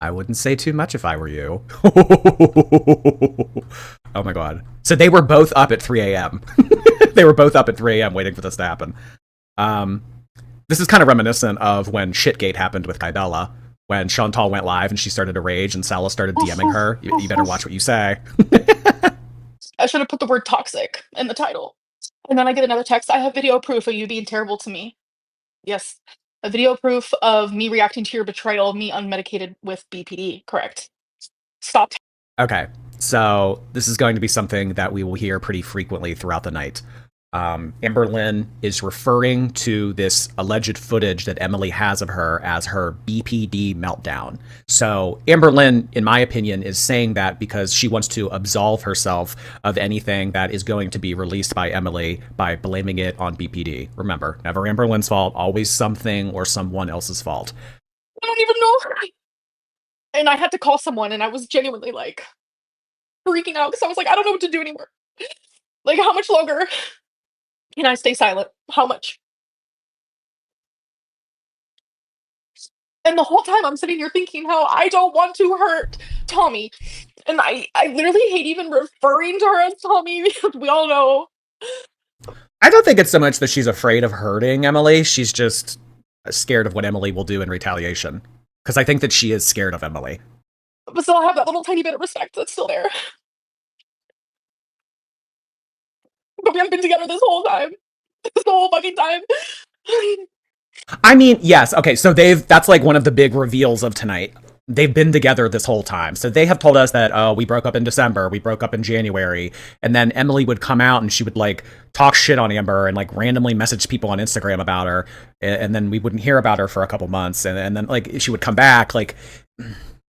I wouldn't say too much if I were you. Oh my god. So they were both up at 3 a.m. They were both up at 3 a.m. waiting for this to happen. Um, this is kind of reminiscent of when Shitgate happened with Kybella, when Chantal went live and she started to rage and Salah started DMing her. You better watch what you say. I should have put the word toxic in the title. And then I get another text. I have video proof of you being terrible to me. Yes. A video proof of me reacting to your betrayal, me unmedicated with BPD. Correct. Stop. Okay, so this is going to be something that we will hear pretty frequently throughout the night. Amberlynn is referring to this alleged footage that Emily has of her as her BPD meltdown. So Amberlynn, in my opinion, is saying that because she wants to absolve herself of anything that is going to be released by Emily by blaming it on BPD. Remember, never Amberlynn's fault, always something or someone else's fault. I don't even know. And I had to call someone, and I was genuinely like freaking out because I was like, I don't know what to do anymore. Like, how much longer can I stay silent? How much? And the whole time I'm sitting here thinking how I don't want to hurt Tommy. And I literally hate even referring to her as Tommy because we all know. I don't think it's so much that she's afraid of hurting Emily. She's just scared of what Emily will do in retaliation. Because I think that she is scared of Emily. But still, I have that little tiny bit of respect that's still there. But we haven't been together this whole time. This whole fucking time. I mean, yes. Okay, so that's like one of the big reveals of tonight. They've been together this whole time. So they have told us that, oh, we broke up in December, we broke up in January. And then Emily would come out and she would like talk shit on Amber and like randomly message people on Instagram about her. And then we wouldn't hear about her for a couple months. And then like she would come back. Like,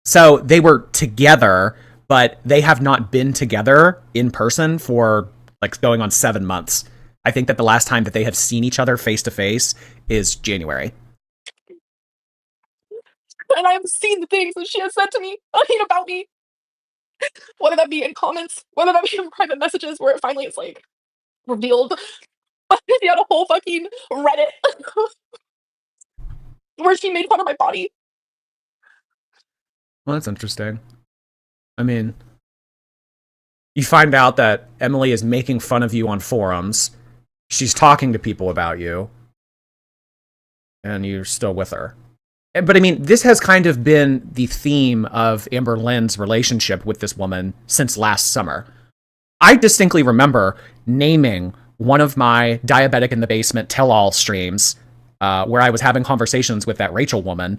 so they were together, but they have not been together in person for like going on 7 months. I think that the last time that they have seen each other face to face is January. And I have seen the things that she has said to me, about me. Whether that be in comments, whether that be in private messages, where it finally is like revealed. She had a whole fucking Reddit where she made fun of my body. Well, that's interesting. I mean, you find out that Emily is making fun of you on forums. She's talking to people about you. And you're still with her. But I mean, this has kind of been the theme of Amberlynn's relationship with this woman since last summer. I distinctly remember naming one of my Diabetic in the Basement tell-all streams where I was having conversations with that Rachel woman.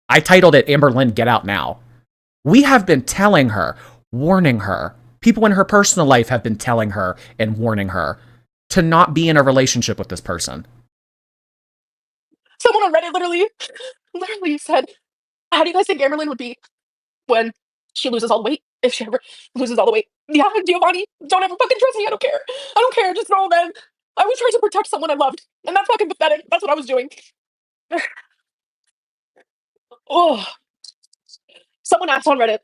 I titled it Amberlynn Get Out Now. We have been telling her, warning her. People in her personal life have been telling her and warning her to not be in a relationship with this person. Someone on Reddit literally said, how do you guys think Amberlynn would be when she loses all the weight? If she ever loses all the weight. Yeah, Giovanni, don't ever fucking trust me. I don't care. I don't care. Just throw them in. I was trying to protect someone I loved. And that's fucking pathetic. That's what I was doing. Oh. Someone asked on Reddit,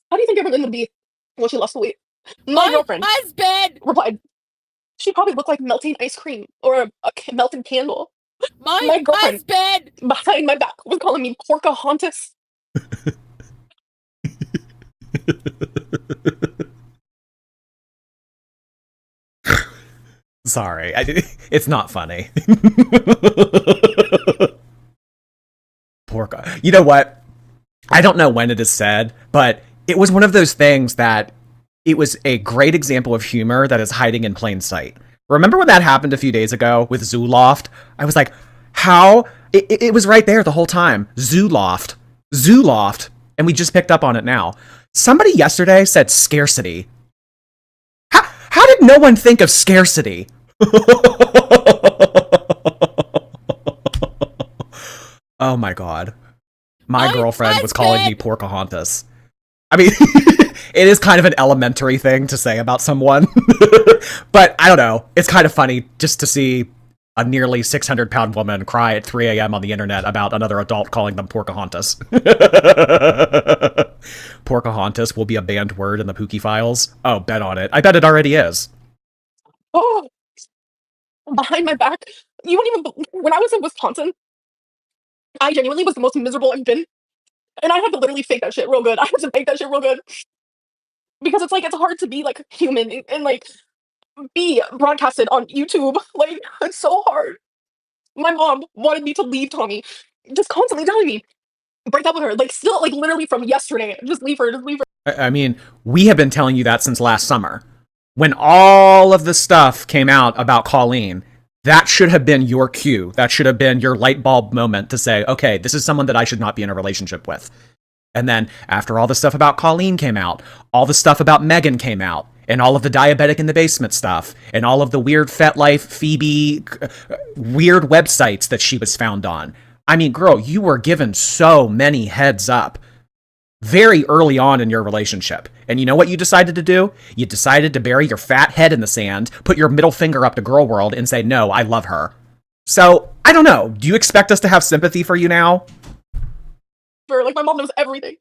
how do you think Amberlynn would be when she lost the weight? My girlfriend husband replied, she'd probably look like melting ice cream or a melted candle. My girlfriend husband behind my back was calling me Porcahontas. Sorry, it's not funny. Porca. You know what? I don't know when it is said, but it was one of those things that it was a great example of humor that is hiding in plain sight. Remember when that happened a few days ago with Zooloft? I was like, how? It was right there the whole time. Zooloft. And we just picked up on it now. Somebody yesterday said scarcity. How did no one think of scarcity? Oh my god. My girlfriend was calling me Porcahontas. I mean, it is kind of an elementary thing to say about someone. But I don't know. It's kind of funny just to see a nearly 600-pound woman cry at 3 a.m. on the internet about another adult calling them Porcahontas. Porcahontas will be a banned word in the Pookie files. Oh, bet on it. I bet it already is. Oh, behind my back. You wouldn't even. When I was in Wisconsin, I genuinely was the most miserable I've been And I had to literally fake that shit real good. I had to fake that shit real good because it's like it's hard to be like human and like be broadcasted on YouTube. Like it's so hard. My mom wanted me to leave Tommy, just constantly telling me break up with her. Like still like literally from yesterday, just leave her, just leave her. I mean, we have been telling you that since last summer. When all of the stuff came out about Colleen, that should have been your cue. That should have been your light bulb moment to say, okay, this is someone that I should not be in a relationship with. And then after all the stuff about Colleen came out, all the stuff about Megan came out, and all of the diabetic in the basement stuff, and all of the weird FetLife Phoebe weird websites that she was found on. I mean, girl, you were given so many heads up very early on in your relationship. And you know what you decided to do? You decided to bury your fat head in the sand, put your middle finger up to girl world, and say, no, I love her. So, I don't know. Do you expect us to have sympathy for you now? Like my mom knows everything.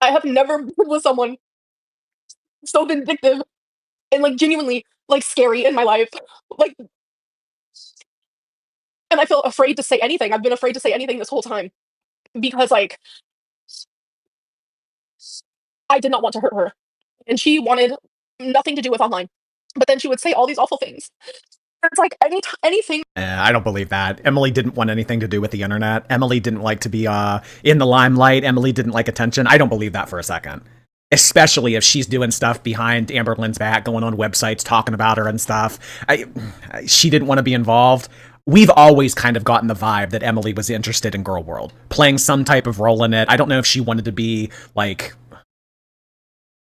I have never been with someone so vindictive and like genuinely like scary in my life. Like, and I feel afraid to say anything. I've been afraid to say anything this whole time because like I did not want to hurt her, and she wanted nothing to do with online. But then she would say all these awful things. And it's like anything. I don't believe that. Emily didn't want anything to do with the internet. Emily didn't like to be in the limelight. Emily didn't like attention. I don't believe that for a second. Especially if she's doing stuff behind Amberlynn's back, going on websites, talking about her and stuff. She didn't want to be involved. We've always kind of gotten the vibe that Emily was interested in Girl World, playing some type of role in it. I don't know if she wanted to be, like,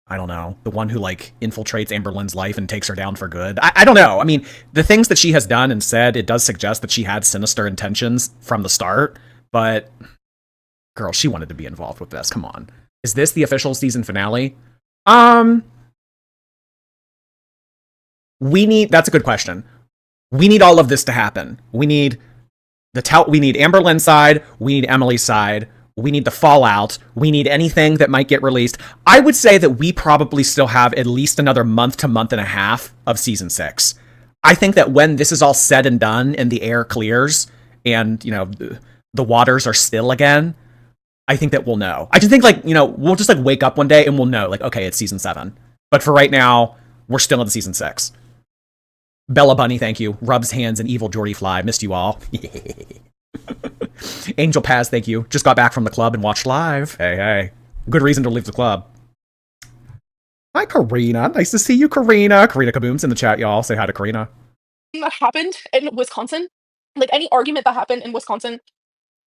I don't know, the one who, like, infiltrates Amberlynn's life and takes her down for good. I don't know. I mean, the things that she has done and said, it does suggest that she had sinister intentions from the start, but, girl, she wanted to be involved with this. Come on. Is this the official season finale? That's a good question. We need all of this to happen. We need Amberlynn's side, we need Emily's side, we need the fallout, we need anything that might get released. I would say that we probably still have at least another month to month and a half of season 6. I think that when this is all said and done and the air clears and, you know, the waters are still again, I think that we'll know. I just think, like, you know, we'll just, like, wake up one day and we'll know, like, okay, it's season 7. But for right now, we're still in season 6. Bella Bunny, thank you. Rubs hands and evil Jordy Fly. Missed you all. Angel Paz, thank you. Just got back from the club and watched live. Hey. Good reason to leave the club. Hi, Karina. Nice to see you, Karina. Karina Kaboom's in the chat, y'all. Say hi to Karina. That happened in Wisconsin, like any argument that happened in Wisconsin,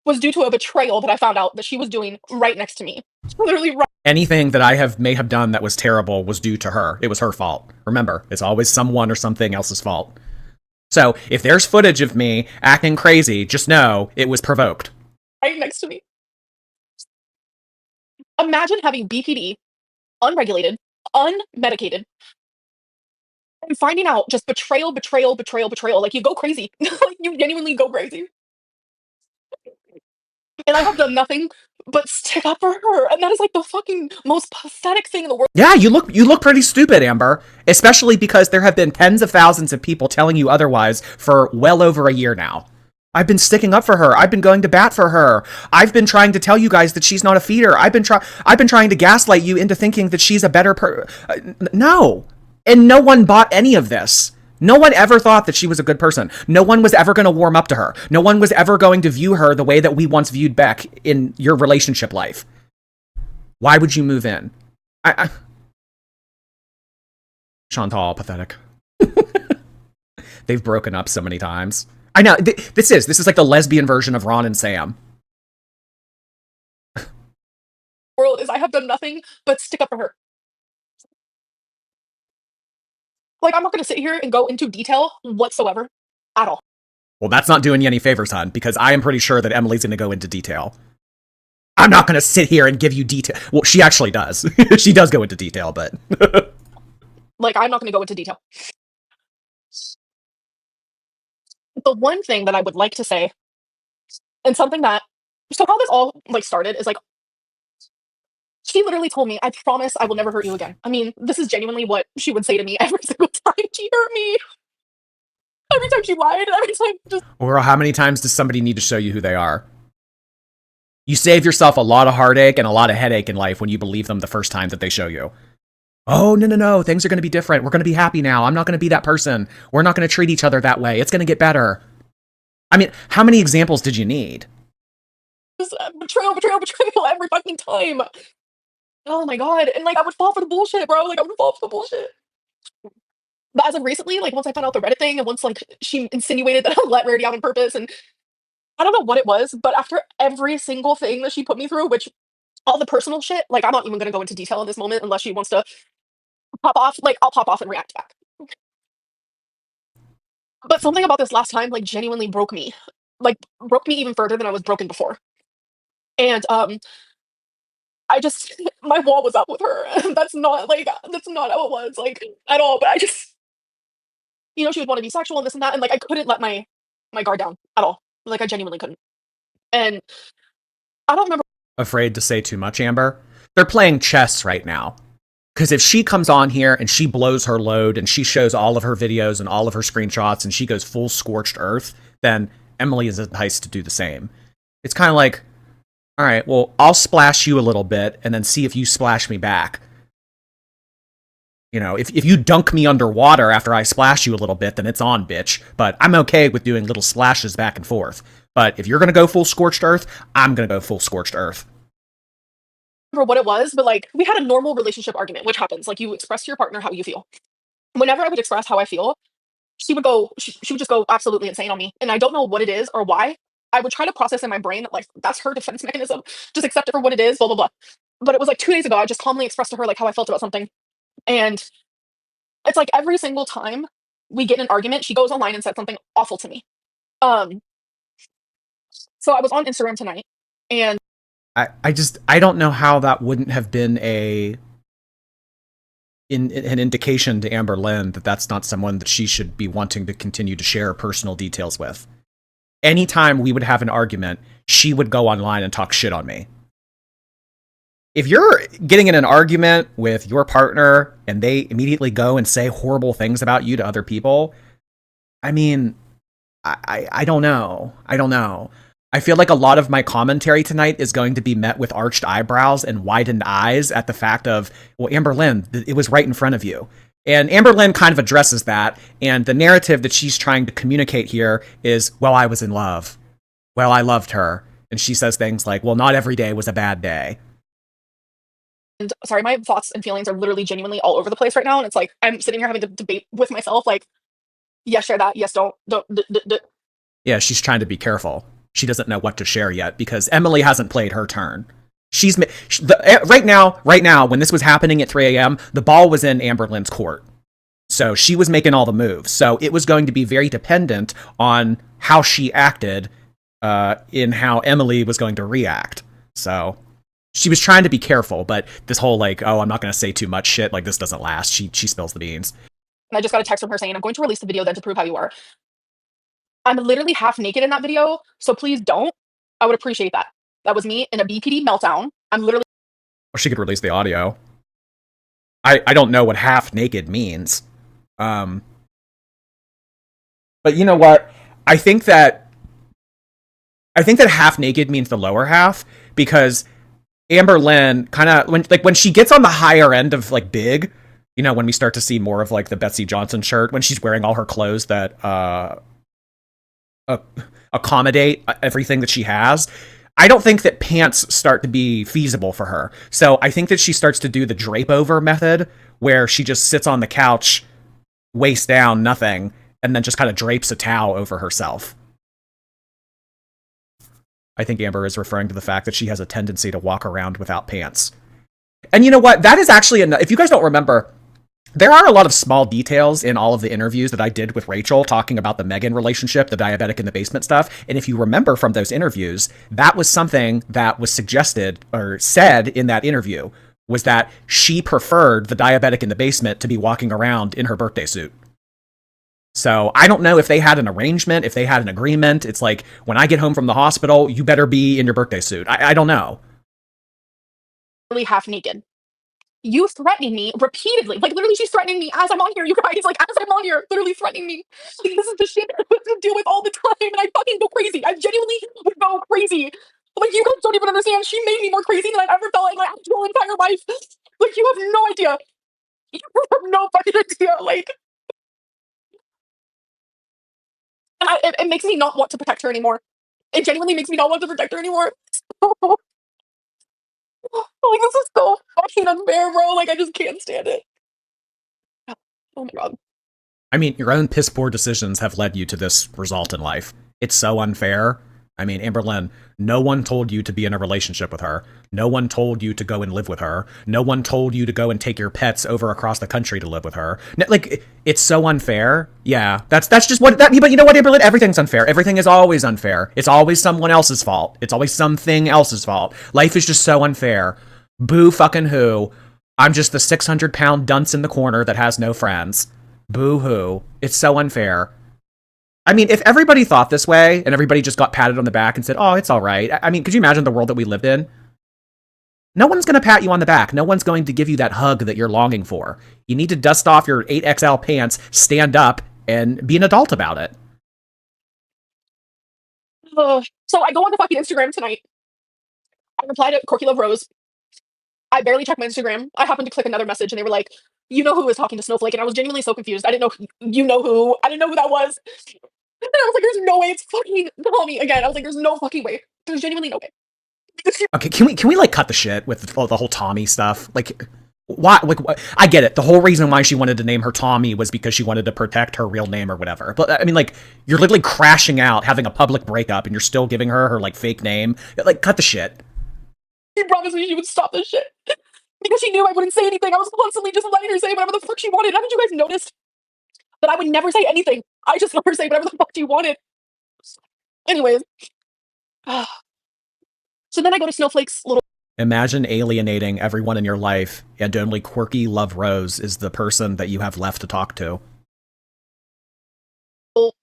was due to a betrayal that I found out that she was doing right next to me. Literally right. Anything that I may have done that was terrible was due to her. It was her fault. Remember, it's always someone or something else's fault. So if there's footage of me acting crazy, just know it was provoked. Right next to me. Imagine having BPD, unregulated, unmedicated, and finding out just betrayal. Like, you go crazy. Like, you genuinely go crazy. And I have done nothing but stick up for her. And that is, like, the fucking most pathetic thing in the world. Yeah, you look pretty stupid, Amber. Especially because there have been tens of thousands of people telling you otherwise for well over a year now. I've been sticking up for her. I've been going to bat for her. I've been trying to tell you guys that she's not a feeder. I've been trying to gaslight you into thinking that she's a better no. And no one bought any of this. No one ever thought that she was a good person. No one was ever going to warm up to her. No one was ever going to view her the way that we once viewed Beck in your relationship life. Why would you move in? Chantal, pathetic. They've broken up so many times. I know. This is like the lesbian version of Ron and Sam. World is I have done nothing but stick up for her. Like, I'm not going to sit here and go into detail whatsoever at all. Well, that's not doing you any favors, hon, because I am pretty sure that Emily's going to go into detail. I'm not going to sit here and give you detail. Well, she actually does. She does go into detail, but... Like, I'm not going to go into detail. The one thing that I would like to say, and something that... So how this all, like, started is, like, she literally told me, I promise I will never hurt you again. I mean, this is genuinely what she would say to me every single time she hurt me. Every time she lied, every time just Or how many times does somebody need to show you who they are? You save yourself a lot of heartache and a lot of headache in life when you believe them the first time that they show you. Oh, no, things are going to be different. We're going to be happy now. I'm not going to be that person. We're not going to treat each other that way. It's going to get better. I mean, how many examples did you need? betrayal every fucking time. Oh my god, and, like, I would fall for the bullshit, bro, like, I would fall for the bullshit. But as of recently, like, once I found out the Reddit thing and once, like, she insinuated that I let Rarity out on purpose, and I don't know what it was, but after every single thing that she put me through, which all the personal shit, like, I'm not even gonna go into detail in this moment unless she wants to pop off, like, I'll pop off and react back. But something about this last time, like, genuinely broke me. Like, broke me even further than I was broken before. And, I just my wall was up with her. That's not how it was, like, at all, but I just she would wanna be sexual and this and that, and, like, I couldn't let my guard down at all. Like, I genuinely couldn't. And I don't remember. Afraid to say too much, Amber? They're playing chess right now. Because if she comes on here and she blows her load and she shows all of her videos and all of her screenshots and she goes full scorched earth, then Emily is enticed to do the same. It's kind of like, all right, well, I'll splash you a little bit and then see if you splash me back. You know, if you dunk me underwater after I splash you a little bit, then it's on, bitch. But I'm okay with doing little splashes back and forth. But if you're going to go full scorched earth, I'm going to go full scorched earth. Remember what it was, but, like, we had a normal relationship argument, which happens. Like, you express to your partner how you feel. Whenever I would express how I feel, she would just go absolutely insane on me, and I don't know what it is or why. I would try to process in my brain that, like, that's her defense mechanism. Just accept it for what it is, blah blah blah. But it was like 2 days ago. I just calmly expressed to her like how I felt about something, and it's like every single time we get in an argument, she goes online and said something awful to me. Um, so I was on Instagram tonight, and I don't know how that wouldn't have been an indication to Amberlynn that that's not someone that she should be wanting to continue to share personal details with. Anytime we would have an argument, she would go online and talk shit on me. If you're getting in an argument with your partner and they immediately go and say horrible things about you to other people, I mean, I don't know. I don't know. I feel like a lot of my commentary tonight is going to be met with arched eyebrows and widened eyes at the fact of, well, Amberlynn, it was right in front of you. And Amberlynn kind of addresses that, and the narrative that she's trying to communicate here is, well, I was in love. Well, I loved her. And she says things like, well, not every day was a bad day. and sorry, my thoughts and feelings are literally genuinely all over the place right now, and it's like I'm sitting here having to debate with myself, like, yes, share that, yes, don't. Yeah, she's trying to be careful. She doesn't know what to share yet because Emily hasn't played her turn. Right now, when this was happening at 3 a.m., the ball was in Amberlynn's court. So she was making all the moves. So it was going to be very dependent on how she acted in how Emily was going to react. So she was trying to be careful, but this whole like, oh, I'm not going to say too much shit, like this doesn't last. She spills the beans. And I just got a text from her saying, I'm going to release the video then to prove how you are. I'm literally half naked in that video, so please don't. I would appreciate that. That was me in a BPD meltdown. I'm literally. Or she could release the audio. I don't know what half naked means. But you know what? I think that half naked means the lower half because Amberlynn kind of when she gets on the higher end of like big, you know, when we start to see more of like the Betsy Johnson shirt, when she's wearing all her clothes that accommodate everything that she has, I don't think that pants start to be feasible for her. So I think that she starts to do the drape over method where she just sits on the couch, waist down, nothing, and then just kind of drapes a towel over herself. I think Amber is referring to the fact that she has a tendency to walk around without pants. And you know what? That is actually if you guys don't remember, there are a lot of small details in all of the interviews that I did with Rachel talking about the Megan relationship, the diabetic in the basement stuff. And if you remember from those interviews, that was something that was suggested or said in that interview, was that she preferred the diabetic in the basement to be walking around in her birthday suit. So I don't know if they had an arrangement, if they had an agreement. It's like, when I get home from the hospital, you better be in your birthday suit. I don't know. Really half naked. you threatening me repeatedly. Like, literally, she's threatening me as I'm on here, you guys. Like, as I'm on here, literally threatening me. Like, this is the shit I have to deal with all the time, and I fucking go crazy. I genuinely would go crazy. Like, you guys don't even understand. She made me more crazy than I've ever felt in my actual entire life. Like, you have no idea. You have no fucking idea. Like, and it makes me not want to protect her anymore. It genuinely makes me not want to protect her anymore. Like, this is so fucking unfair, bro. Like, I just can't stand it. Oh my god. I mean, your own piss poor decisions have led you to this result in life. It's so unfair. I mean, Amberlynn, no one told you to be in a relationship with her. No one told you to go and live with her. No one told you to go and take your pets over across the country to live with her. Like, it's so unfair. Yeah, that's just what that. But you know what, Amberlynn? Everything's unfair. Everything is always unfair. It's always someone else's fault. It's always something else's fault. Life is just so unfair. Boo fucking who. I'm just the 600-pound dunce in the corner that has no friends. Boo hoo. It's so unfair. I mean, if everybody thought this way and everybody just got patted on the back and said, oh, it's all right. I mean, could you imagine the world that we lived in? No one's going to pat you on the back. No one's going to give you that hug that you're longing for. You need to dust off your 8XL pants, stand up, and be an adult about it. So I go on the fucking Instagram tonight. I replied to Corky Love Rose. I barely checked my Instagram. I happened to click another message and they were like, you know who is talking to Snowflake? And I was genuinely so confused. I didn't know, you know who? I didn't know who that was. And I was like, there's no way it's fucking Tommy again. I was like, there's no fucking way. There's genuinely no way. Okay, can we like cut the shit with the whole Tommy stuff? Like, why? Like, I get it. The whole reason why she wanted to name her Tommy was because she wanted to protect her real name or whatever. But I mean, like, you're literally crashing out, having a public breakup, and you're still giving her like fake name. Like, cut the shit. She promised me she would stop this shit. Because she knew I wouldn't say anything. I was constantly just letting her say whatever the fuck she wanted. Haven't you guys noticed that I would never say anything? I just let her say whatever the fuck she wanted. Anyways. So then I go to Snowflake's little Imagine alienating everyone in your life, and only quirky Love Rose is the person that you have left to talk to.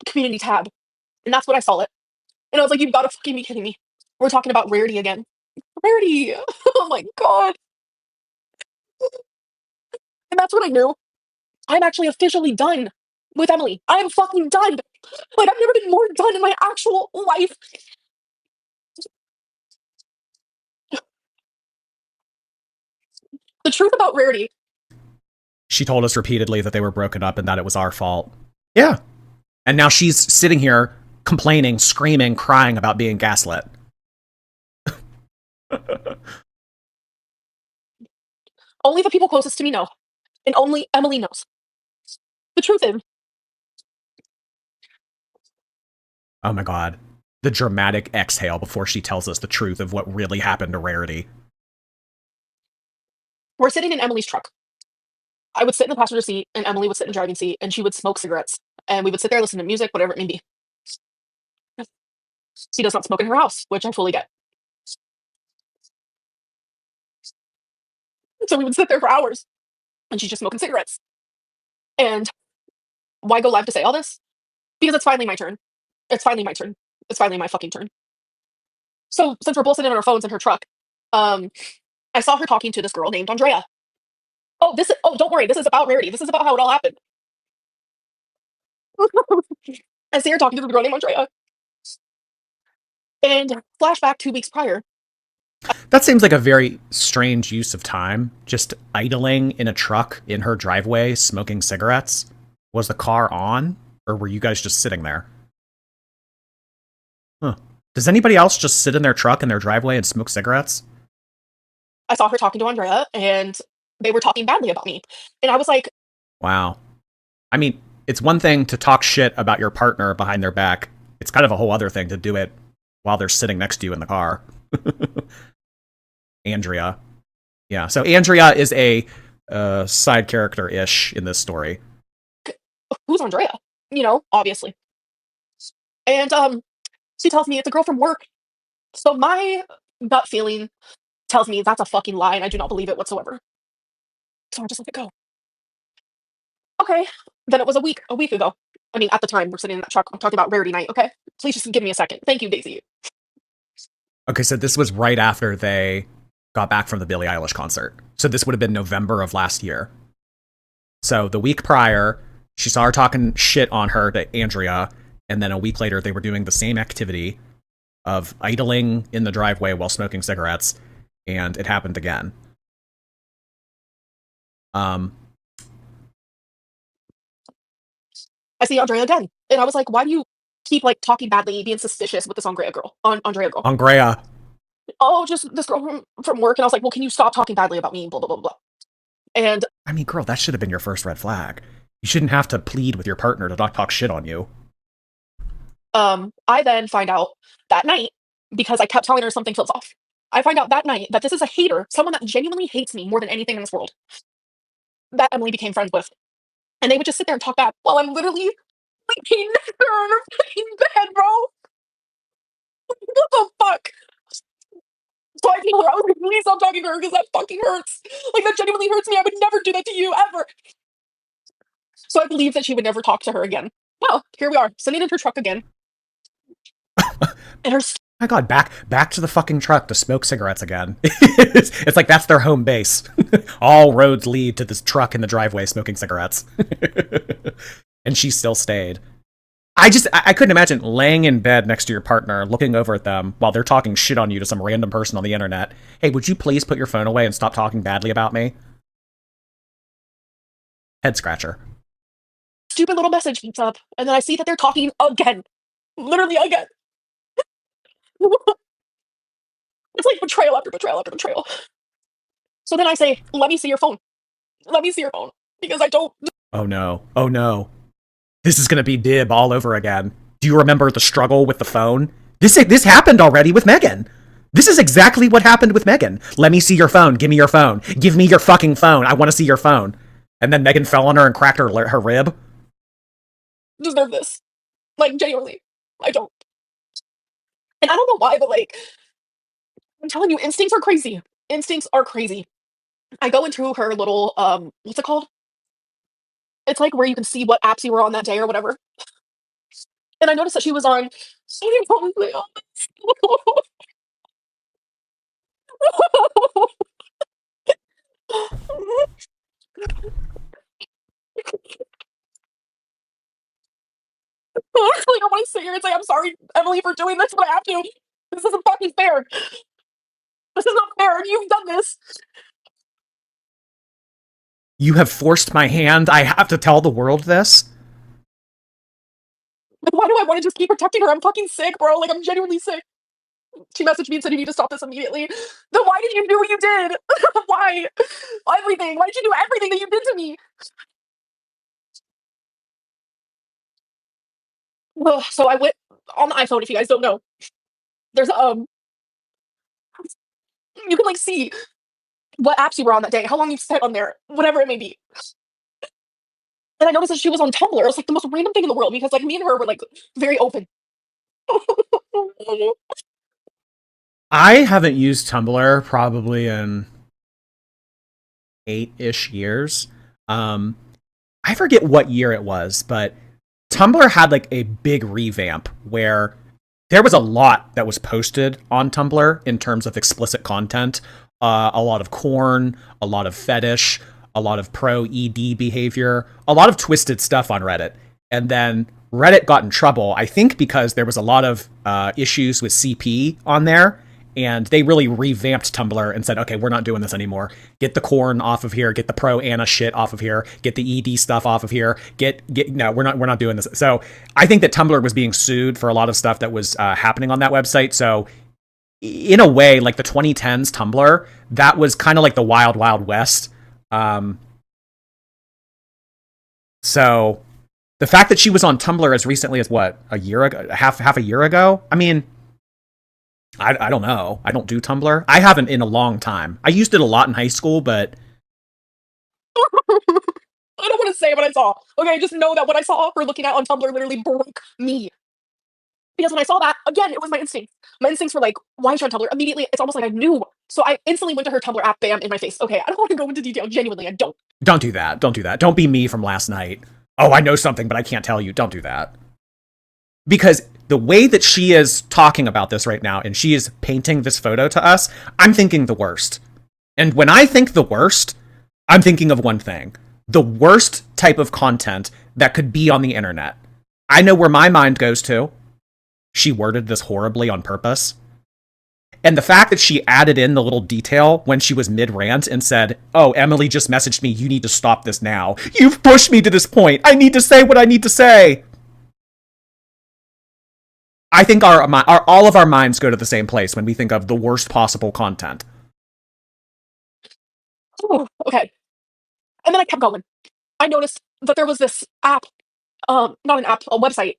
community tab. And that's when I saw it. And I was like, you've got to fucking be kidding me. We're talking about Rarity again. Rarity! Oh my god. And that's when I knew I'm actually officially done with Emily. I am fucking done. Like, I've never been more done in my actual life. The truth about Rarity. She told us repeatedly that they were broken up and that it was our fault. Yeah. And now she's sitting here complaining, screaming, crying about being gaslit. Only the people closest to me know. And only Emily knows. The truth is, Oh my god. The dramatic exhale before she tells us the truth of what really happened to Rarity. we're sitting in Emily's truck. I would sit in the passenger seat, and Emily would sit in the driving seat, and she would smoke cigarettes. And we would sit there, listen to music, whatever it may be. She does not smoke in her house, which I fully get. So we would sit there for hours, and she's just smoking cigarettes. And why go live to say all this? Because it's finally my turn. It's finally my turn. It's finally my fucking turn. So since we're both sitting on our phones in her truck, I saw her talking to this girl named Andrea. Oh, don't worry, this is about Rarity. This is about how it all happened. I see her talking to the girl named Andrea. And flashback 2 weeks prior. That seems like a very strange use of time. Just idling in a truck in her driveway, smoking cigarettes. Was the car on? Or were you guys just sitting there? Huh. Does anybody else just sit in their truck in their driveway and smoke cigarettes? I saw her talking to Andrea, and they were talking badly about me. And I was like, wow. I mean, it's one thing to talk shit about your partner behind their back. It's kind of a whole other thing to do it while they're sitting next to you in the car. Andrea. Yeah, so Andrea is a side character-ish in this story. who's Andrea? You know, obviously. And she tells me it's a girl from work. So my gut feeling tells me that's a fucking lie, and I do not believe it whatsoever. So I just let it go. Okay. Then it was a week ago. I mean, at the time, we're sitting in that truck. I'm talking about Rarity Night, okay? Please just give me a second. Thank you, Daisy. Okay, so this was right after they got back from the Billie Eilish concert. So this would have been November of last year. So the week prior, she saw her talking shit on her to Andrea, and then a week later, they were doing the same activity of idling in the driveway while smoking cigarettes, and it happened again. I see Andrea again, and I was like, why do you keep like talking badly, being suspicious with this Andrea girl? Andrea girl. Andrea. Oh, just this girl from work, and I was like, well, can you stop talking badly about me? Blah blah blah blah. And I mean, girl, that should have been your first red flag. You shouldn't have to plead with your partner to not talk shit on you. I then find out that night, because I kept telling her something feels off. I find out that night that this is a hater, someone that genuinely hates me more than anything in this world, that Emily became friends with. And they would just sit there and talk bad while I'm literally sleeping next to her in her fucking bed, bro. What the fuck? So I told her, I was like, please stop talking to her because that fucking hurts. Like, that genuinely hurts me. I would never do that to you, ever. So I believed that she would never talk to her again. Well, here we are, sitting in her truck again. And her My God, back to the fucking truck to smoke cigarettes again. It's like that's their home base. All roads lead to this truck in the driveway smoking cigarettes. And she still stayed. I couldn't imagine laying in bed next to your partner, looking over at them while they're talking shit on you to some random person on the internet. Hey, would you please put your phone away and stop talking badly about me? Head scratcher. stupid little message pops up, and then I see that they're talking again. Literally again. It's like betrayal after betrayal after betrayal. So then I say, let me see your phone. Let me see your phone. Because I don't. Oh no. Oh no. This is gonna be Dib all over again. Do you remember the struggle with the phone? This happened already with Megan. This is exactly what happened with Megan. Let me see your phone. Give me your phone. Give me your fucking phone. I want to see your phone. And then Megan fell on her and cracked her rib. Deserve this. Like, genuinely. I don't. And I don't know why, but like, I'm telling you, instincts are crazy. Instincts are crazy. I go into her little, what's it called? It's like where you can see what apps you were on that day or whatever. And I noticed that she was on. Sorry, probably on. Like, I want to sit here and say, I'm sorry, Emily, for doing this, but I have to. This isn't fucking fair. This is not fair. You've done this. You have forced my hand. I have to tell the world this. Like, why do I want to just keep protecting her? I'm fucking sick, bro. Like, I'm genuinely sick. She messaged me and said, you need to stop this immediately. Then why did you do what you did? Why? Everything. Why did you do everything that you did to me? Ugh, so I went on the iPhone, if you guys don't know. There's, you can, like, see what apps you were on that day, how long you spent on there, whatever it may be. And I noticed that she was on Tumblr. It was, like, the most random thing in the world because, like, me and her were, like, very open. I haven't used Tumblr probably in 8-ish years. I forget what year it was, but Tumblr had like a big revamp where there was a lot that was posted on Tumblr in terms of explicit content. A lot of corn, a lot of fetish, a lot of pro ED behavior, a lot of twisted stuff on Reddit. And then Reddit got in trouble, I think because there was a lot of issues with CP on there. And they really revamped Tumblr and said, okay, we're not doing this anymore. Get the corn off of here. Get the pro Anna shit off of here. Get the ED stuff off of here. No, we're not doing this. So I think that Tumblr was being sued for a lot of stuff that was happening on that website. So in a way, like the 2010s Tumblr, that was kind of like the wild, wild west. So the fact that she was on Tumblr as recently as what, a year ago, half a year ago? I mean, I don't know. I don't do Tumblr. I haven't in a long time. I used it a lot in high school, but I don't want to say what I saw. Okay, just know that what I saw her looking at on Tumblr literally broke me. Because when I saw that, again, it was my instinct. My instincts were like, why is she on Tumblr? Immediately, it's almost like I knew. So I instantly went to her Tumblr app, bam, in my face. Okay, I don't want to go into detail. Genuinely, I don't. Don't do that. Don't do that. Don't be me from last night. Oh, I know something, but I can't tell you. Don't do that. Because the way that she is talking about this right now and she is painting this photo to us, I'm thinking the worst. And when I think the worst, I'm thinking of one thing: the worst type of content that could be on the internet. I know where my mind goes to. She worded this horribly on purpose. And the fact that she added in the little detail when she was mid-rant and said, "Oh, Emily just messaged me, you need to stop this now. You've pushed me to this point. I need to say what I need to say." I think all of our minds go to the same place when we think of the worst possible content. Oh, okay. And then I kept going. I noticed that there was this app, not an app, a website.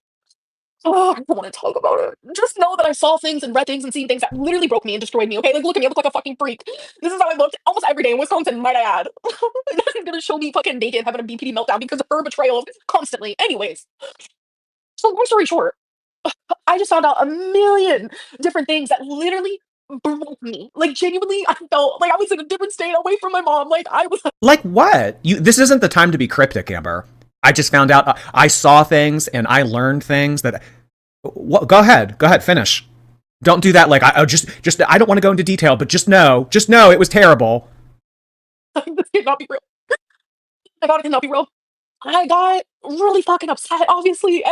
Oh, I don't want to talk about it. Just know that I saw things and read things and seen things that literally broke me and destroyed me. Okay, like look at me, I look like a fucking freak. This is how I looked almost every day in Wisconsin, might I add. It's gonna show me fucking naked having a BPD meltdown because of her betrayal constantly. Anyways, so long story short, I just found out a million different things that literally broke me. Like genuinely, I felt like I was in a different state away from my mom. Like I was Like what? This isn't the time to be cryptic, Amber. I just found out. I saw things and I learned things that. Go ahead. Go ahead. Finish. Don't do that. Like I just. I don't want to go into detail, but just know it was terrible. this cannot be real. I thought it cannot be real. I got really fucking upset. Obviously,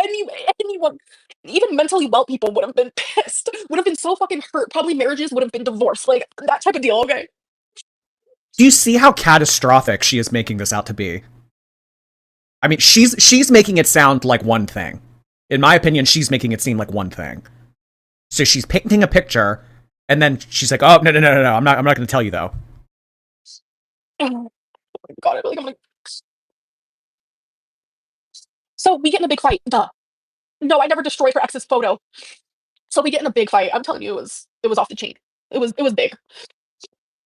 anyone, even mentally well people would have been pissed. Would have been so fucking hurt. Probably marriages would have been divorced. Like that type of deal. Okay. Do you see how catastrophic she is making this out to be? I mean, she's making it sound like one thing. In my opinion, she's making it seem like one thing. So she's painting a picture, and then she's like, "Oh no! I'm not going to tell you though." Oh my god! I feel like I'm like. So we get in a big fight. Duh. No, I never destroyed her ex's photo. So we get in a big fight. I'm telling you, it was off the chain. It was big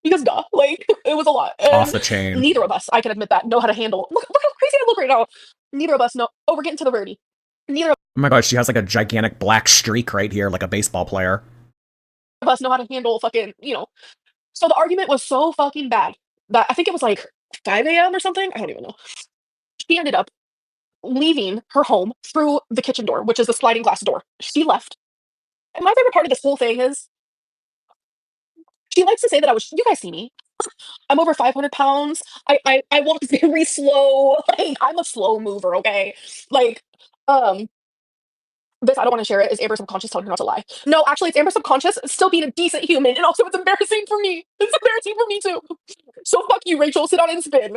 because duh, like it was a lot, Off and the chain. neither of us, I can admit that, know how to handle. Look how crazy I look right now. Neither of us know. Oh, we're getting to the verdi. Neither Oh my god, she has like a gigantic black streak right here, like a baseball player. of us know how to handle fucking. So the argument was so fucking bad that I think it was like 5 a.m. or something. I don't even know. She ended up leaving her home through the kitchen door, which is the sliding glass door. She left. And my favorite part of this whole thing is she likes to say that I was. You guys see me. I'm over 500 pounds. I walk very slow. Like I'm a slow mover. Okay. Like um. This I don't want to share it. Is Amber subconscious telling her not to lie? No, actually, it's Amber subconscious still being a decent human, and also it's embarrassing for me. It's embarrassing for me too. So fuck you, Rachel. Sit on it and spin.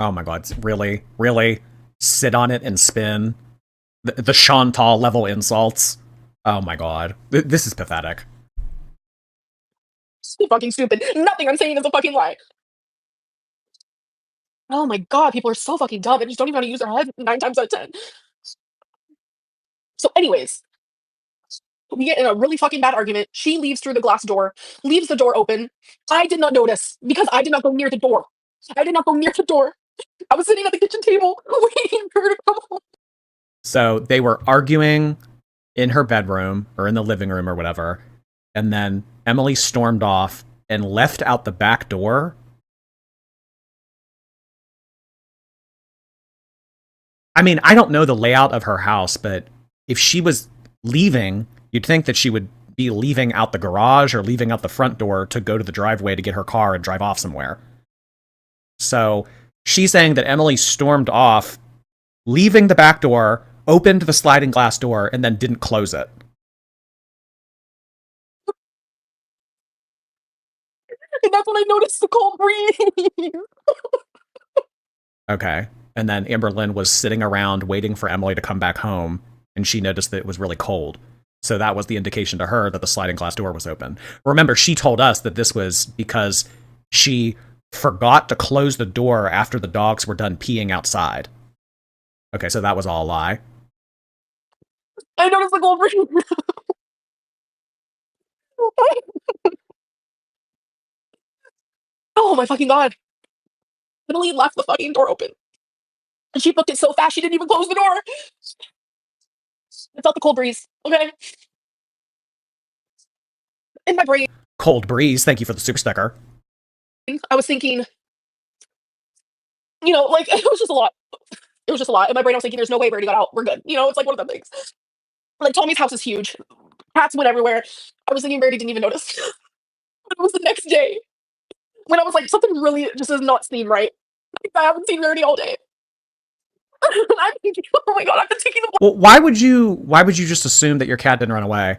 Oh my god, really sit on it and spin. The Chantal level insults. Oh my god, this is pathetic. So fucking stupid. Nothing I'm saying is a fucking lie. Oh my god, people are so fucking dumb. They just don't even know how to use their head 9 times out of 10. So, anyways, we get in a really fucking bad argument. She leaves through the glass door, leaves the door open. I did not notice because I did not go near the door. I did not go near the door. I was sitting at the kitchen table waiting for her to come home. So they were arguing in her bedroom or in the living room or whatever, and then Emily stormed off and left out the back door. I mean, I don't know the layout of her house, but if she was leaving, you'd think that she would be leaving out the garage or leaving out the front door to go to the driveway to get her car and drive off somewhere. So she's saying that Emily stormed off, leaving the back door, opened the sliding glass door, and then didn't close it. And that's when I noticed the cold breeze. Okay. And then Amberlynn was sitting around waiting for Emily to come back home, and she noticed that it was really cold. So that was the indication to her that the sliding glass door was open. Remember, she told us that this was because she forgot to close the door after the dogs were done peeing outside. Okay, so that was all a lie. I noticed the cold breeze. Oh my fucking god. Emily left the fucking door open. And she booked it so fast she didn't even close the door. I felt the cold breeze. Okay. In my brain, Cold breeze. Thank you for the super sticker. I was thinking, like it was just a lot. It was just a lot. In my brain, I was thinking, there's no way Rarity got out. We're good. You know, it's like one of them things. Like, Tommy's house is huge. Cats went everywhere. I was thinking Rarity didn't even notice. But it was the next day when I was like, something really just does not seem right. Like, I haven't seen Rarity all day. I'm thinking, oh my god, I've been taking the. Well, why would you just assume that your cat didn't run away?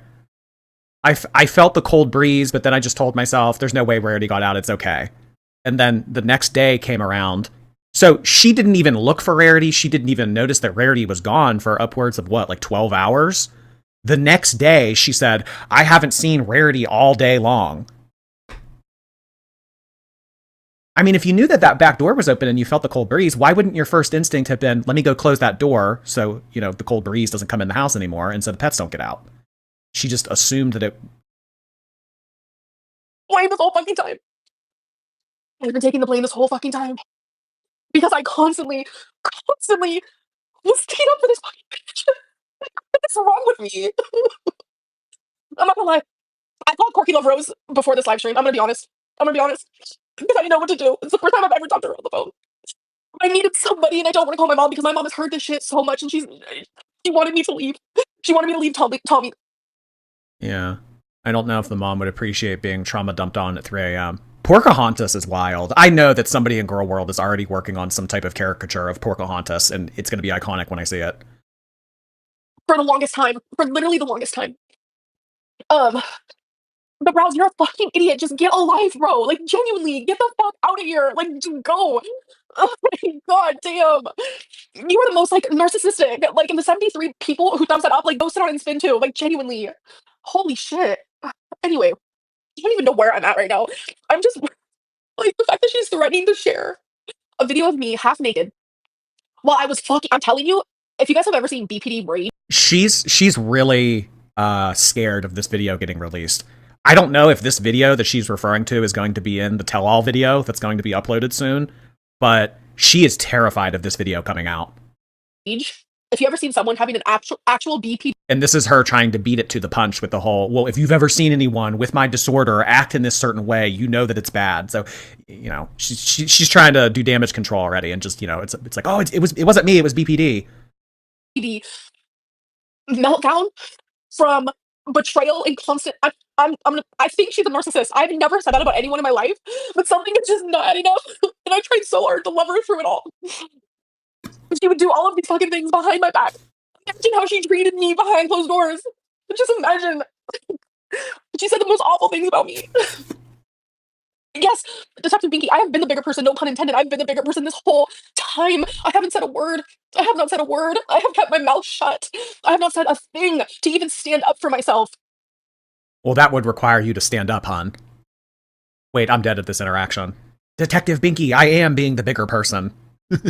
I felt the cold breeze, but then I just told myself, there's no way Rarity got out, it's okay. And then the next day came around. So she didn't even look for Rarity. She didn't even notice that Rarity was gone for upwards of what, like 12 hours? The next day, she said, I haven't seen Rarity all day long. I mean, if you knew that that back door was open and you felt the cold breeze, why wouldn't your first instinct have been, let me go close that door so, you know, the cold breeze doesn't come in the house anymore and so the pets don't get out? She just assumed that it... Blame this whole fucking time. I've been taking the blame this whole fucking time. Because I constantly was teed up for this fucking bitch. What's wrong with me? I'm not gonna lie. I called Corky Love Rose before this live stream. I'm gonna be honest. Because I didn't know what to do. It's the first time I've ever talked to her on the phone. I needed somebody, and I don't want to call my mom because my mom has heard this shit so much, and she wanted me to leave. She wanted me to leave Tommy. Yeah. I don't know if the mom would appreciate being trauma dumped on at 3 a.m. Pocahontas is wild. I know that somebody in Girl World is already working on some type of caricature of Pocahontas, and it's going to be iconic when I see it. For the longest time. For literally the longest time. But Rouse, you're a fucking idiot. Just get a life, bro. Like, genuinely, get the fuck out of here. Like, just go. Oh my god, damn. You are the most, like, narcissistic. Like, in the 73 people who thumbs that up, like, go sit on and spin too. Like, genuinely. Holy shit. Anyway, I don't even know where I'm at right now. I'm just, like, the fact that she's threatening to share a video of me half naked while I was fucking, I'm telling you, if you guys have ever seen BPD Reid. She's really scared of this video getting released. I don't know if this video that she's referring to is going to be in the tell-all video that's going to be uploaded soon, but she is terrified of this video coming out. If you ever seen someone having an actual BP, and this is her trying to beat it to the punch with the whole, well, if you've ever seen anyone with my disorder act in this certain way, you know that it's bad. So, you know, she's trying to do damage control already, and just, you know, it's like, oh, it wasn't me, it was BPD. Meltdown from betrayal and constant. I think she's a narcissist. I've never said that about anyone in my life, but something is just not adding up. And I tried so hard to love her through it all. She would do all of these fucking things behind my back. Imagine how she treated me behind closed doors. Just imagine. She said the most awful things about me. Yes, Detective Binky, I have been the bigger person, no pun intended. I've been the bigger person this whole time. I haven't said a word. I have not said a word. I have kept my mouth shut. I have not said a thing to even stand up for myself. Well, that would require you to stand up, hon. Wait, I'm dead at this interaction. Detective Binky, I am being the bigger person. I've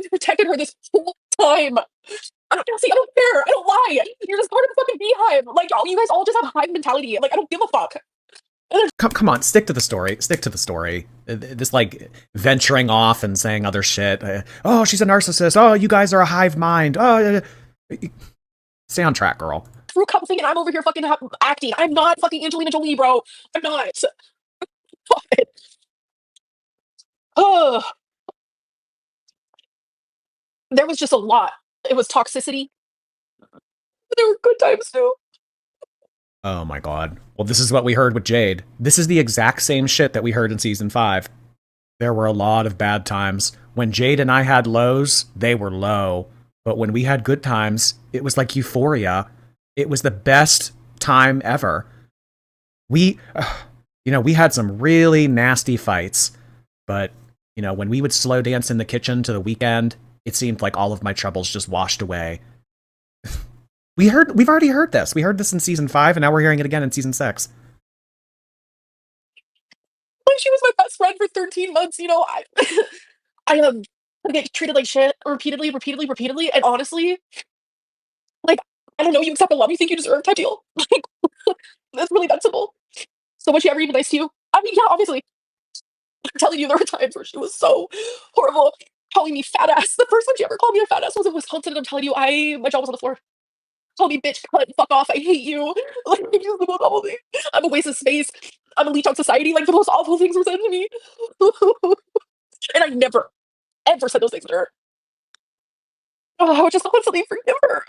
protected her this whole time. I don't care. I don't lie. You're just part of the fucking beehive. Like, you guys all just have hive mentality. Like, I don't give a fuck. Come on, stick to the story. Stick to the story. This, like, venturing off and saying other shit. Oh, she's a narcissist. Oh, you guys are a hive mind. Oh, stay on track, girl. Through cup thing, and I'm over here fucking acting. I'm not fucking Angelina Jolie, bro. I'm not. Fuck it. Oh. There was just a lot. It was toxicity. But there were good times too. Oh my god. Well, this is what we heard with Jade. This is the exact same shit that we heard in season 5. There were a lot of bad times. When Jade and I had lows, they were low. But when we had good times, it was like euphoria. It was the best time ever. We had some really nasty fights. But, you know, when we would slow dance in the kitchen to The Weeknd, it seemed like all of my troubles just washed away. We've already heard this. We heard this in season 5, and now we're hearing it again in season 6. Like, she was my best friend for 13 months, you know, I get treated like shit repeatedly, and honestly, like, I don't know, you accept the love you think you deserve type deal. Like, it's really that simple. So was she ever even nice to you? I mean, yeah, obviously. I'm telling you, there were times where she was so horrible, calling me fat ass. The first time she ever called me a fat ass was in Wisconsin, and I'm telling you, my jaw was on the floor. Call me bitch, cunt, fuck off, I hate you. Like, it's just the most awful thing. I'm a waste of space. I'm a leech on society. Like, the most awful things were said to me. And I never, ever said those things to her. I would just constantly forgive her.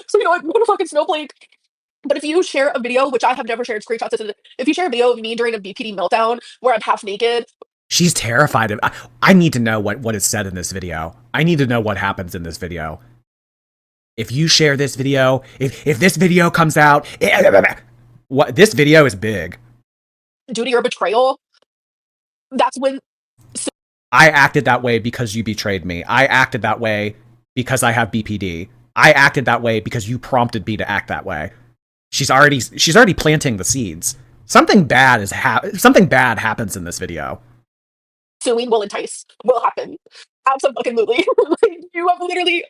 So, you know, I'm gonna fucking snowflake. But if you share a video, which I have never shared screenshots, if you share a video of me during a BPD meltdown where I'm half naked. She's terrified of. I need to know what is said in this video. I need to know what happens in this video. If you share this video, if this video comes out, what this video is big. Due to your betrayal, that's when. I acted that way because you betrayed me. I acted that way because I have BPD. I acted that way because you prompted me to act that way. She's already planting the seeds. Something bad happens in this video. Suing will entice. Will happen. Absolutely. Like,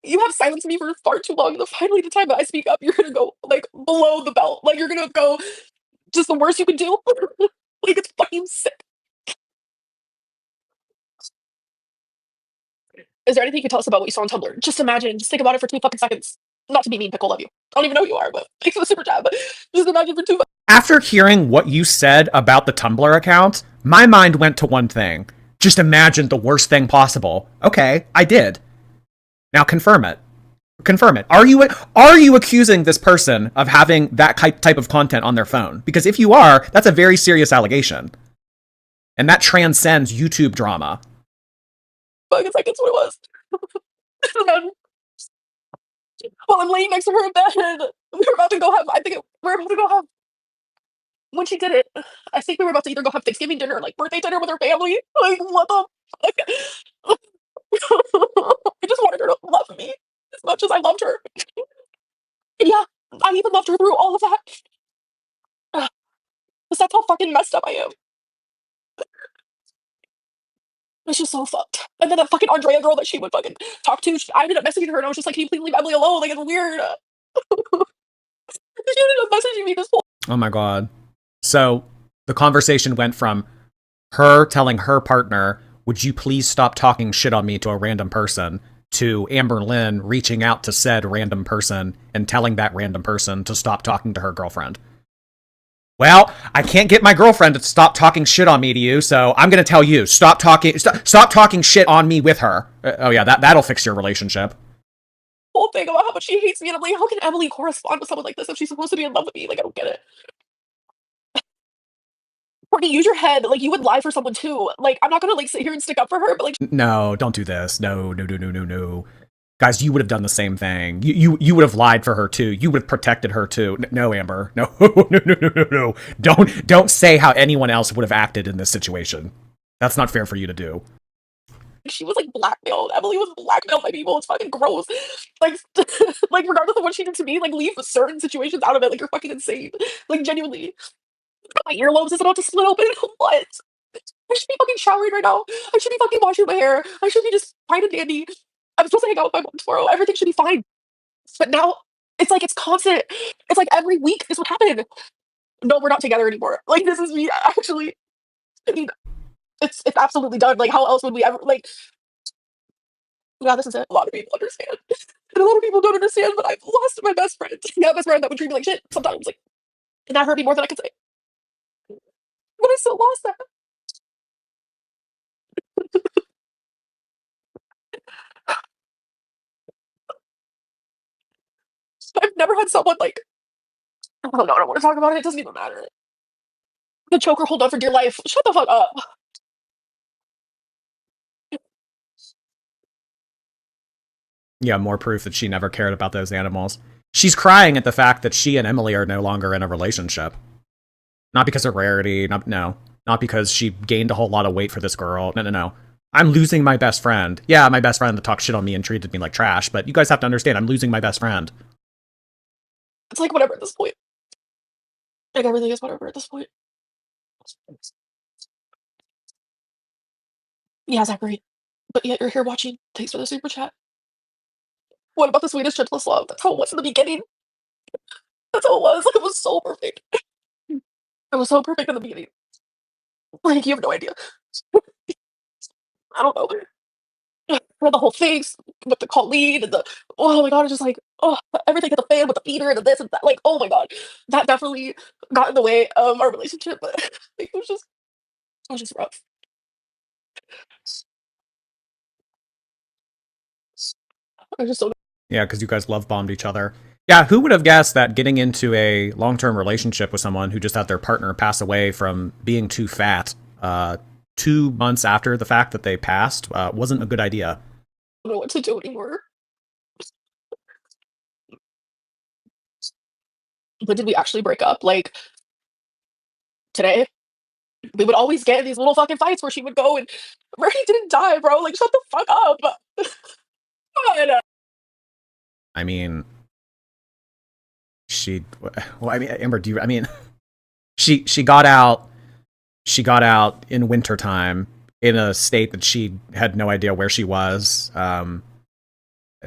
you have silenced me for far too long. And finally, the time that I speak up, you're gonna go like below the belt. Like you're gonna go just the worst you can do. Like it's fucking sick. Is there anything you can tell us about what you saw on Tumblr? Just imagine. Just think about it for 2 fucking seconds. Not to be mean, Pickle, love you. I don't even know who you are, but thanks for the super chat. But just imagine for 2. After hearing what you said about the Tumblr account, my mind went to one thing. Just imagine the worst thing possible. Okay, I did. Now confirm it. Confirm it. Are you accusing this person of having that type of content on their phone? Because if you are, that's a very serious allegation. And that transcends YouTube drama. Fucking seconds what it was. And then, while I'm laying next to her in bed, we were about to go have, we were about to go have, when she did it, I think we were about to either go have Thanksgiving dinner or like birthday dinner with her family. Like, what the fuck? I just wanted her to love me as much as I loved her. And yeah, I even loved her through all of that. Because that's how fucking messed up I am. It's just so fucked. And then that fucking Andrea girl that she would fucking talk to, I ended up messaging her and I was just like, can you please leave Emily alone? Like, it's weird. She ended up messaging me this whole. Oh my god. So the conversation went from her telling her partner, would you please stop talking shit on me to a random person, to Amberlynn reaching out to said random person and telling that random person to stop talking to her girlfriend. Well, I can't get my girlfriend to stop talking shit on me to you, so I'm gonna tell you, stop talking shit on me with her. Oh yeah, that'll fix your relationship. Whole thing about how much she hates me, and I'm like, how can Emily correspond with someone like this if she's supposed to be in love with me? Like, I don't get it. Courtney, use your head. Like, you would lie for someone too. Like, I'm not gonna like sit here and stick up for her, but like, no, don't do this. No. Guys, you would have done the same thing. You would have lied for her too. You would have protected her too. No, Amber. No. No. Don't say how anyone else would have acted in this situation. That's not fair for you to do. she was like blackmailed. Emily was blackmailed by people. It's fucking gross. Like, like regardless of what she did to me, like leave certain situations out of it. Like you're fucking insane. Like genuinely, my earlobes is about to split open. What? I should be fucking showering right now. I should be fucking washing my hair. I should be just fine and dandy. I'm supposed to hang out with my mom tomorrow. Everything should be fine. But now it's like it's constant. It's like every week this would happen. No, we're not together anymore. Like this is me actually. I mean, it's absolutely done. Like how else would we ever like? Yeah, this is it. A lot of people understand, and a lot of people don't understand. But I've lost my best friend. Yeah, best friend that would treat me like shit sometimes. Like, and that hurt me more than I could say. But I still lost that. I've never had someone like. Oh no, I don't want to talk about it. It doesn't even matter. The choker hold on for dear life. Shut the fuck up. Yeah, more proof that she never cared about those animals. She's crying at the fact that she and Emily are no longer in a relationship. Not because of rarity, not because she gained a whole lot of weight for this girl. No. I'm losing my best friend. Yeah, my best friend that talked shit on me and treated me like trash, but you guys have to understand, I'm losing my best friend. It's like whatever at this point. Like everything is whatever at this point. Yeah, Zachary. But yet you're here watching. Thanks for the super chat. What about the sweetest, gentlest love? That's how it was in the beginning. That's how it was. Like it was so perfect. It was so perfect in the beginning. Like you have no idea. I don't know. The whole things with the Colleen and the oh my god, it's just like oh everything at the fan with the feeder and the this and that. Like oh my god, that definitely got in the way of our relationship. But like, it was just rough. I just don't. Yeah, because you guys love bombed each other. Yeah, who would have guessed that getting into a long-term relationship with someone who just had their partner pass away from being too fat 2 months after the fact that they passed wasn't a good idea. Know what to do anymore. But did we actually break up? Like today? We would always get in these little fucking fights where she would go and Murray didn't die, bro. Like shut the fuck up. God. I mean, well, I mean, Amber, do you, I mean, she got out in wintertime in a state that she had no idea where she was.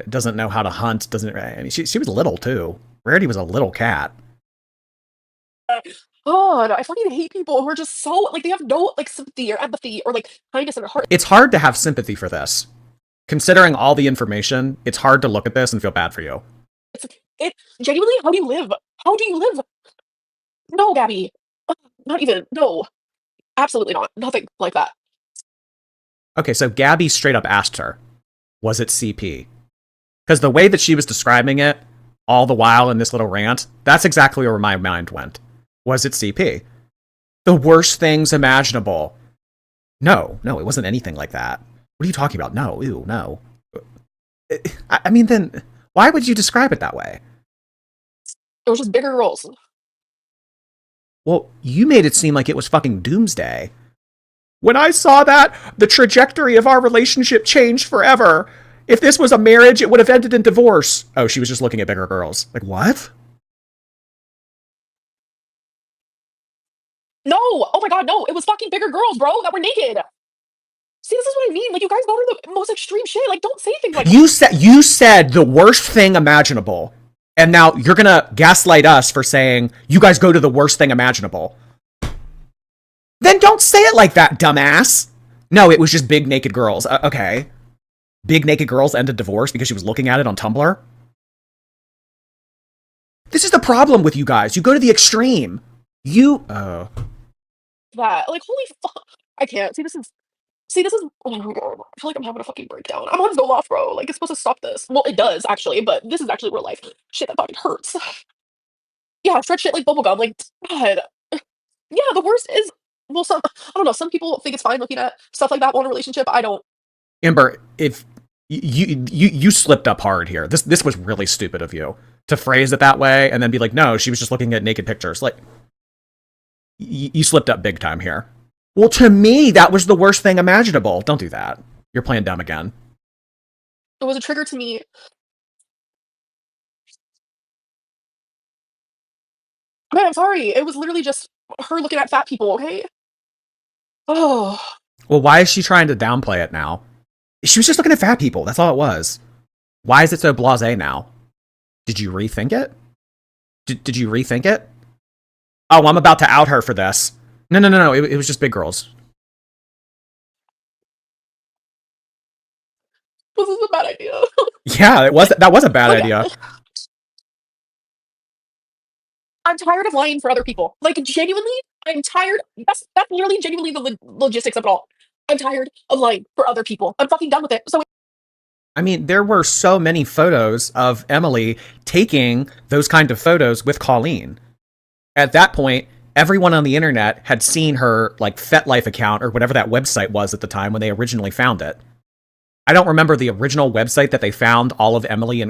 Doesn't know how to hunt. I mean, she was little too. Rarity was a little cat. God, I fucking hate people who are just so like they have no like sympathy or empathy or like kindness in their heart. It's hard to have sympathy for this. Considering all the information, it's hard to look at this and feel bad for you. It genuinely, how do you live? How do you live? No, Gabby. Not even. No. Absolutely not. Nothing like that. Okay, so Gabby straight up asked her, was it CP? Because the way that she was describing it, all the while in this little rant, that's exactly where my mind went. Was it CP? The worst things imaginable. No, it wasn't anything like that. What are you talking about? No, ew, no. I mean, then, why would you describe it that way? It was just bigger girls. Well, you made it seem like it was fucking doomsday. When I saw that, the trajectory of our relationship changed forever. If this was a marriage, it would have ended in divorce. Oh, she was just looking at bigger girls. Like, what? No! Oh my god, no! It was fucking bigger girls, bro, that were naked. See, this is what I mean. Like, you guys go to the most extreme shit. Like, don't say things like you said the worst thing imaginable, and now you're gonna gaslight us for saying you guys go to the worst thing imaginable. Then don't say it like that, dumbass. No, it was just big naked girls. Okay. Big naked girls ended divorce because she was looking at it on Tumblr? This is the problem with you guys. You go to the extreme. that. Like, holy fuck. I can't. See, this is. Oh my god. I feel like I'm having a fucking breakdown. I'm on Zoloft, bro. Like, it's supposed to stop this. Well, it does, actually, but this is actually real life. Shit, that fucking hurts. Yeah, stretch shit like bubblegum. Like, God. Yeah, the worst is. Well, I don't know. Some people think it's fine looking at stuff like that while in a relationship. I don't. Amber, if you slipped up hard here. This was really stupid of you to phrase it that way and then be like, no, she was just looking at naked pictures. Like, you slipped up big time here. Well, to me, that was the worst thing imaginable. Don't do that. You're playing dumb again. It was a trigger to me. Man, I'm sorry. It was literally just her looking at fat people, okay? Oh. Well, why is she trying to downplay it now? She was just looking at fat people. That's all it was. Why is it so blasé now? Did you rethink it? Did you rethink it? Oh, I'm about to out her for this. No. It was just big girls. This is a bad idea. Yeah, it was. That was a bad idea. I'm tired of lying for other people. Like, genuinely, I'm tired. That's literally genuinely the logistics of it all. I'm tired of lying for other people. I'm fucking done with it. So I mean, there were so many photos of Emily taking those kind of photos with Colleen. At that point, everyone on the internet had seen her, like, FetLife account or whatever that website was at the time when they originally found it. I don't remember the original website that they found all of Emily and